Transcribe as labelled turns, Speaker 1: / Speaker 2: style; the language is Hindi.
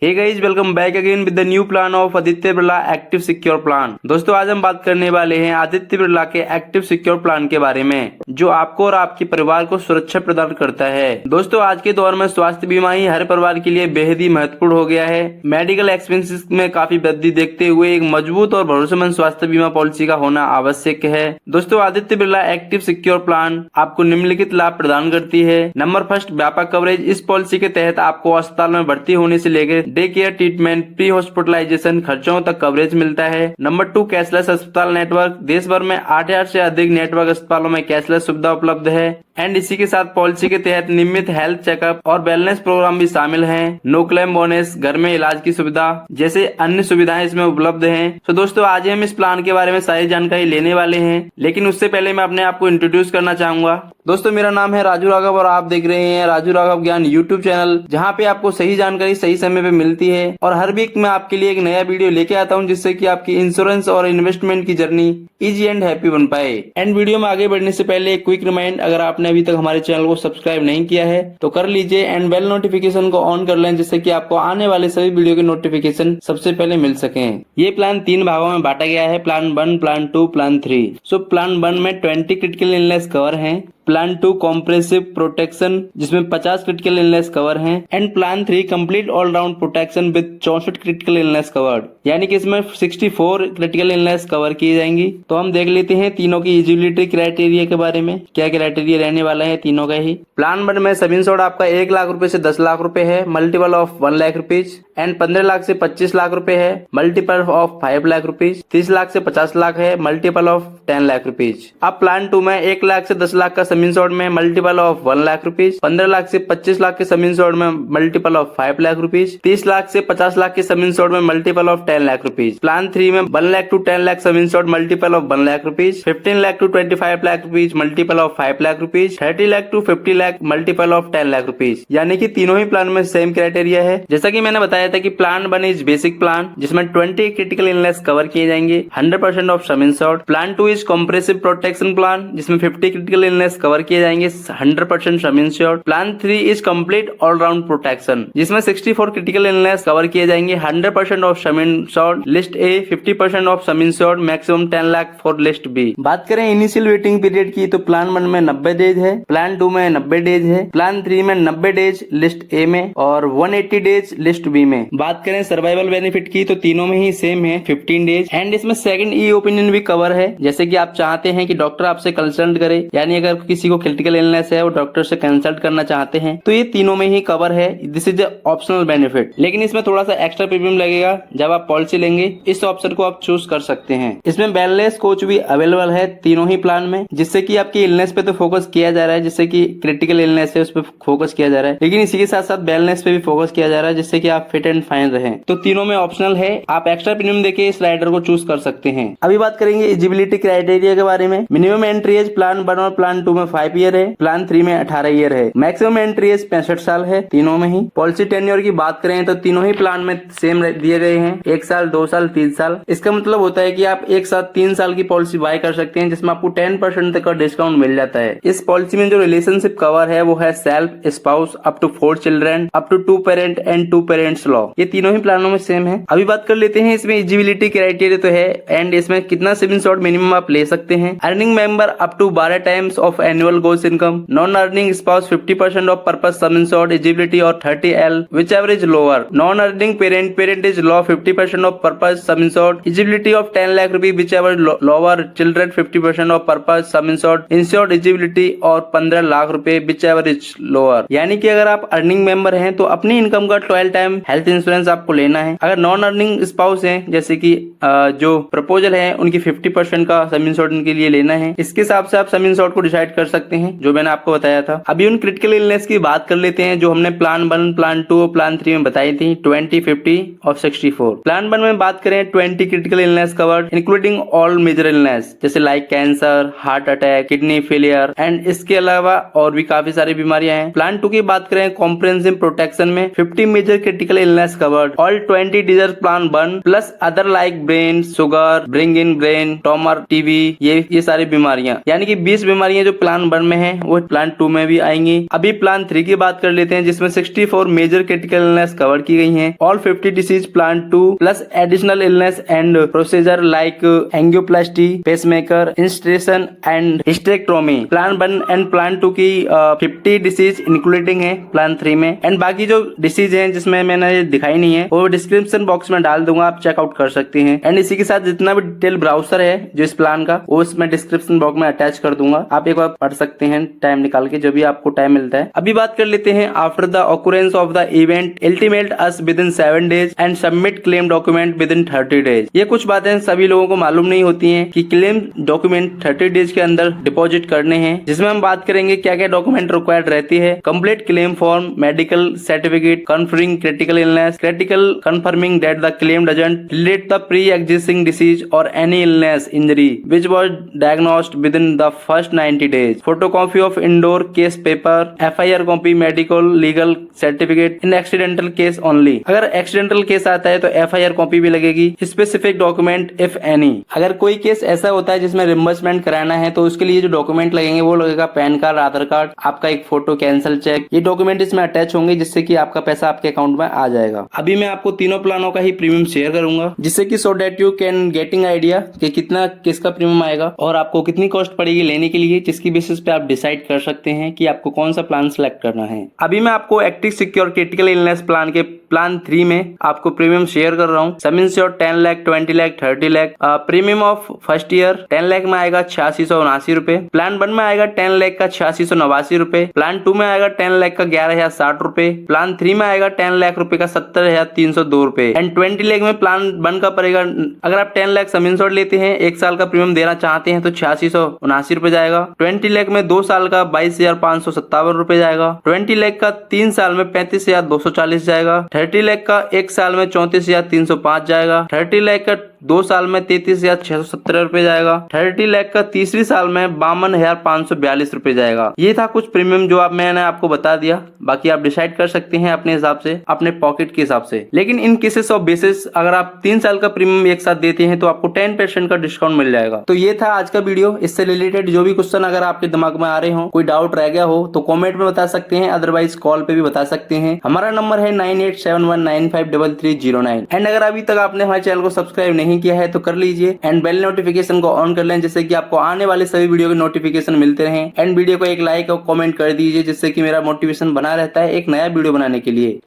Speaker 1: Hey guys, welcome back again with the new plan of Aditya Birla active secure plan. दोस्तों आज हम बात करने वाले हैं आदित्य बिरला के एक्टिव सिक्योर प्लान के बारे में, जो आपको और आपके परिवार को सुरक्षा प्रदान करता है। दोस्तों आज के दौर में स्वास्थ्य बीमा ही हर परिवार के लिए बेहद ही महत्वपूर्ण हो गया है। मेडिकल एक्सपेंसेस में काफी वृद्धि देखते हुए एक मजबूत और भरोसेमंद स्वास्थ्य बीमा पॉलिसी का होना आवश्यक है। दोस्तों Aditya Birla active secure plan आपको निम्नलिखित लाभ प्रदान करती है। नंबर फर्स्ट, व्यापक कवरेज। इस पॉलिसी के तहत आपको अस्पताल में भर्ती होने से लेकर day care treatment, pre hospitalisation खर्चों तक कवरेज मिलता है। नंबर टू, कैशलेस अस्पताल नेटवर्क। देश भर में 8000 से अधिक नेटवर्क अस्पतालों में कैशलेस सुविधा उपलब्ध है। एंड इसी के साथ पॉलिसी के तहत नियमित हेल्थ चेकअप और वेलनेस प्रोग्राम भी शामिल हैं। नो क्लेम बोनस, घर में इलाज की सुविधा जैसे अन्य सुविधाएं इसमें उपलब्ध हैं। तो दोस्तों आज हम इस प्लान के बारे में सारी जानकारी लेने वाले हैं, लेकिन उससे पहले मैं अपने आप को इंट्रोड्यूस करना चाहूंगा। दोस्तों मेरा नाम है राजू राघव और आप देख रहे हैं राजू राघव ज्ञान यूट्यूब चैनल, जहां पे आपको सही जानकारी सही समय पे मिलती है। और हर वीक मैं आपके लिए एक नया वीडियो लेके आता हूं, जिससे कि आपकी इंश्योरेंस और इन्वेस्टमेंट की जर्नी इजी एंड हैप्पी बन पाए। एंड वीडियो में आगे बढ़ने से पहले एक क्विक रिमाइंड, अगर आपने अभी तक हमारे चैनल को सब्सक्राइब नहीं किया है तो कर लीजिए एंड बेल नोटिफिकेशन को ऑन कर लें, जिससे कि आपको आने वाले सभी वीडियो के नोटिफिकेशन सबसे पहले मिल सके। ये प्लान 3 भागों में बांटा गया है, plan 1, plan 2, plan 3। So plan 1 में 20 क्रिटिकल इलनेस कवर है। प्लान 2 कॉम्प्रेसिव प्रोटेक्शन, जिसमें 50 क्रिटिकल इलनेस कवर हैं। And plan 3 complete all round protection with 64 critical illness covered, यानी कि इसमें 64 क्रिटिकल इलनेस कवर की जाएंगी। तो हम देख लेते हैं तीनों की एलिजिबिलिटी क्राइटेरिया के बारे में, क्या क्राइटेरिया रहने वाला है तीनों का ही। प्लान 1 में सब इंश्योर्ड आपका 1 लाख रुपए से 10 लाख रुपए है, multiple of 1 lakh rupees. And 15 lakh से 25 लाख रुपए है, multiple of 5 lakh rupees. 30 lakh से 50 लाख है, मल्टीपल ऑफ 10 लाख रुपीज। अब प्लान 2 में 1 लाख से 10 लाख का सम इंश्योर्ड में multiple of 1 lakh rupees. 15 lakh से 25 लाख के सम इंश्योर्ड में multiple of 5 lakh rupees. 30 lakh से 50 लाख के सम इंश्योर्ड में multiple of 10 lakh rupees. Plan 3 में 1 lakh to 10 lakh sum insured multiple of 1 lakh rupees. 15 lakh to 25 lakh rupees multiple of 5 lakh rupees. 30 lakh to 50 lakh multiple of 10 lakh rupees. यानी कि तीनों ही प्लान में सेम क्राइटेरिया है। जैसा कि मैंने बताया था कि प्लान 1 इज बेसिक प्लान, जिसमें 20 क्रिटिकल इलनेस कवर किए जाएंगे, 100% of sum insured. Plan 2 is comprehensive protection plan, जिसमें 50 क्रिटिकल इलनेस कवर किए जाएंगे, 100% sum insured. Plan 3 is complete all round protection, जिसमें 64 क्रिटिकल इलनेस कवर किए जाएंगे, 100% of sum insured list A, 50% of sum insured, maximum 10 lakh for list B. बात करें इनिशियल वेटिंग पीरियड की, तो प्लान 1 में 90 डेज है, प्लान 2 में 90 डेज है, प्लान 3 में 90 डेज लिस्ट ए में और 180 डेज लिस्ट बी में। बात करें सर्वाइवल बेनिफिट की, तो तीनों में ही सेम है, 15 डेज। एंड इसमें सेकंड ई ओपिनियन भी कवर है, जैसे कि आप चाहते हैं कि डॉक्टर आपसे कंसल्ट करे, यानी अगर किसी को क्रिटिकल इलनेस है वो डॉक्टर से कंसल्ट करना चाहते हैं, तो ये तीनों में ही कवर है। दिस इज ऑप्शनल बेनिफिट, लेकिन इसमें थोड़ा सा एक्स्ट्रा प्रीमियम लगेगा जब आप पॉलिसी लेंगे। इस ऑप्शन को आप चूज कर सकते हैं। इसमें वेलनेस कोच भी अवेलेबल है तीनों ही प्लान में, जिससे कि आपकी इलनेस पे तो फोकस किया जा रहा है, जिससे कि क्रिटिकल इलनेस है उस पर फोकस किया जा रहा है, लेकिन इसी के साथ साथ वेलनेस पे भी फोकस किया जा रहा है, जिससे कि आप फिट एंड फाइन रहें। तो तीनों में ऑप्शनल है, आप एक्स्ट्रा प्रीमियम देके इस राइडर को चूज कर सकते हैं। अभी बात करेंगे एलिजिबिलिटी क्राइटेरिया के बारे में। मिनिमम एंट्री एज प्लान 1 और प्लान 2 में 5 ईयर है, प्लान 3 में 18 ईयर है। मैक्सिमम एंट्री एज 65 साल है तीनों में ही। पॉलिसी टेन्योर की बात करें तो तीनों ही प्लान में सेम दिए गए हैं, 1 साल, 2 साल, 3 साल। इसका मतलब होता है कि आप एक साथ 3 साल की पॉलिसी बाय कर सकते हैं, जिसमें आपको 10% तक का डिस्काउंट मिल जाता है। इस पॉलिसी में जो रिलेशनशिप कवर है वो है self, spouse, up to 4 children, up to 2 parent and 2 parents law. ये तीनों ही प्लानों में सेम है। अभी बात कर लेते हैं इसमें एलिजिबिलिटी क्राइटेरिया तो है, एंड इसमें कितना सिम इंश्योर्ड मिनिमम आप ले सकते हैं। Earning member up to 12 times of annual gross income. Non earning spouse 50% of purpose sum insured eligibility और 30L whichever is lower. Non earning parent is law 50% of purpose sum insured eligibility of 10 lakh रुपए whichever lower. Children 50% of purpose sum insured eligibility और 15 लाख रुपए whichever is lower। यानी कि अगर आप अर्निंग मेंबर हैं तो अपनी इनकम का 12 टाइम हेल्थ इंश्योरेंस आपको लेना है। अगर नॉन अर्निंग स्पाउस है, जैसे कि जो प्रपोजल है उनकी 50% का सम इंश्योर्ड उनके लिए लेना है। इसके हिसाब से आप सम इंश्योर्ड को डिसाइड कर सकते हैं, जो मैंने आपको बताया था। अभी उन क्रिटिकल इलनेस की बात कर लेते हैं जो हमने प्लान 1, प्लान 2 और प्लान 3 में बताई थी, 20, 50 और 64। प्लान 1 में बात करें 20 critical illness covered including all major illness, जैसे like cancer, heart attack, kidney failure and इसके अलावा और भी काफी सारी बीमारियां हैं। प्लान 2 की बात करें कॉम्प्रिहेंसिव प्रोटेक्शन में 50 major critical illness covered. All 20 disease plan 1 plus other like brain, sugar, bring in brain, tumor, TB, ये सारी बीमारियां, यानी कि 20 बीमारियां जो प्लान 1 में है वो प्लान 2 में भी आएंगी। अभी प्लान 3 की बात कर लेते हैं, जिसमें 64 मेजर क्रिटिकल इलनेस कवर की गई हैं। All 50 disease plan 2 plus additional illness and procedure like angioplasty, pacemaker, insertion and hysterectomy plan 1 and plan 2 की 50 डिसीज इंक्लूडिंग है प्लान 3 में। एंड बाकी जो डिसीज हैं जिसमें मैंने दिखाई नहीं है वो डिस्क्रिप्शन बॉक्स में डाल दूंगा, आप चेकआउट कर सकते हैं। एंड इसी के साथ जितना भी डिटेल ब्राउजर है जो इस प्लान का वो इसमें डिस्क्रिप्शन बॉक्स में अटैच कर दूंगा, आप एक बार पढ़ सकते हैं टाइम निकाल के, जब भी आपको टाइम मिलता है। अभी बात कर लेते हैं after the occurrence of the event ultimate us with in 7 days and submit claim document with in 30 days. ये कुछ बातें सभी लोगों को मालूम नहीं होती हैं कि क्लेम डॉक्यूमेंट 30 डेज के अंदर डिपॉजिट करने हैं, जिसमें हम बात करेंगे क्या क्या डॉक्यूमेंट रिक्वायर्ड रहती है। Complete claim form, medical certificate confirming critical illness, critical confirming that the claim doesn't relate the pre existing disease और any illness injury which was diagnosed within the first 90 days, photocopy of indoor case paper, FIR copy, medical legal certificate in accidental case only। अगर एक्सीडेंटल केस आता है तो FIR कॉपी भी लगेगी। स्पेसिफिक डॉक्यूमेंट इफ एनी, अगर कोई केस ऐसा होता है जिसमें रिम्बर्समेंट कराना है तो उसके लिए जो डॉक्यूमेंट लगेंगे वो लगेगा पैन कार्ड, आधार कार्ड, आपका एक फोटो, कैंसिल चेक, ये डॉक्यूमेंट इसमें अटैच होंगे जिससे कि आपका पैसा आपके अकाउंट में आ जाएगा। अभी मैं आपको तीनों प्लानों का ही प्रीमियम शेयर करूंगा, जिससे कि so that you can getting idea कि कितना किसका प्रीमियम आएगा और आपको कितनी कॉस्ट पड़ेगी लेने के लिए, जिसकी बेसिस पे आप डिसाइड कर सकते हैं कि आपको कौन सा प्लान सेलेक्ट करना है। अभी मैं आपको active secure critical illness plan के प्लान 3 में आपको प्रीमियम शेयर कर रहा हूँ। Sum insure 10 lakh, 20 lakh, 30 lakh. Premium of first year 10 lakh में आएगा 8679 रुपए। प्लान 1 में आएगा 10 लाख का 8689 रुपए। प्लान 2 में आएगा 10 लाख का 11,060 रुपए। प्लान 3 में आएगा 10 लाख रुपए का 70,302 रुपए। एंड 20 लाख में प्लान 1 का पड़ेगा, अगर आप 10 लाख सम इंश्योर लेते हैं, 1 साल का प्रीमियम देना चाहते हैं तो 8679 रुपए जाएगा। 20 लाख में 2 साल का 22,557 रुपए जाएगा। 20 लाख का 3 साल में 35,240 जाएगा। 30 लाख का 1 साल में 34,305 जाएगा। 30 लाख का 2 साल में 33,617 रुपए जाएगा। 30 लाख का तीसरी साल में 52,542 रुपए जाएगा। ये था कुछ प्रीमियम जो मैंने आपको बता दिया, बाकी आप डिसाइड कर सकते हैं अपने हिसाब से, अपने पॉकेट के हिसाब से। लेकिन इन केसेस ऑफ बेसिस अगर आप 3 साल का प्रीमियम एक साथ देते हैं तो आपको 10% का डिस्काउंट मिल जाएगा। तो ये था आज का वीडियो। इससे रिलेटेड जो भी क्वेश्चन अगर आपके दिमाग में आ रहे हो, कोई डाउट रह गया हो तो कमेंट में बता सकते हैं, अदरवाइज कॉल पे भी बता सकते हैं। हमारा नंबर है 9871953309। एंड अगर अभी तक आपने हमारे चैनल को सब्सक्राइब नहीं किया है तो कर लीजिए एंड बेल नोटिफिकेशन को ऑन कर लें, जिससे कि आपको आने वाले सभी वीडियो के नोटिफिकेशन मिलते रहें। एंड वीडियो को एक लाइक और कमेंट कर दीजिए, जिससे कि मेरा मोटिवेशन बना रहता है एक नया वीडियो बनाने के लिए।